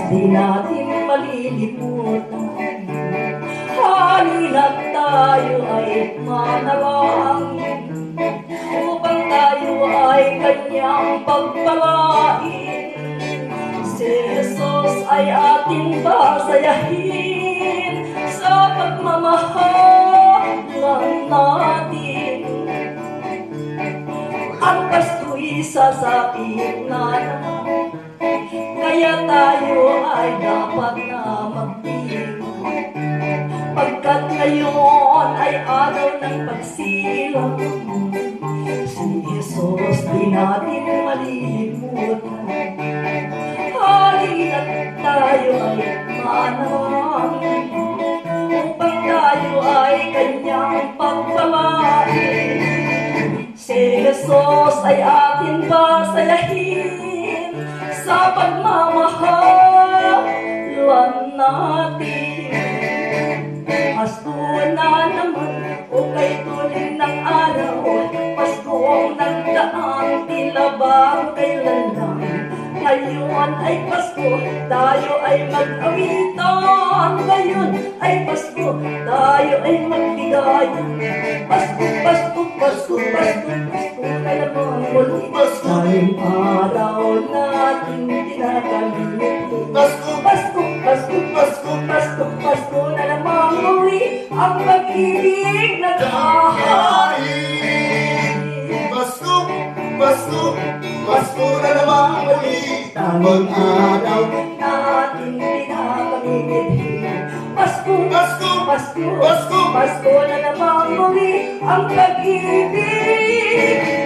di natin malilimutan. Halina't tayo ay manalangin upang tayo ay kanyang pagpalain. Si Jesus ay ating pasayahin sa pagmamahalan natin. Ang Pasko'y sasapit na naman, kaya tayo ay dapat na magtiwala. Pagkat ngayon ay araw ng pagsilang, si Jesus di natin malilimutan. Halina't tayo ay manalangin upang tayo ay kanyang pagpalain. Si Jesus ay ating pasayahin sa pagmamahalan natin. Pasko na naman, o kay tuloy ng araw, Pasko ang nagdaang, tila ba kailan lang. Ngayon ay Pasko, tayo ay mag-awitan. Ngayon ay Pasko, tayo ay magbigayan. Pasko, Pasko, Pasko, Pasko, Pasko na naman muli. Tayong araw natin tinatamit. Pasko, Pasko, Pasko, Pasko, Pasko, Pasko na naman muli. Ang pag-ibig nag-ahain. Pasko, Pasko, Pasko na naman muli. Tamang araw natin pinakamimit. Pasko, Pasko, Pasko, Pasko, Pasko na naman muli. Ang pag-ibig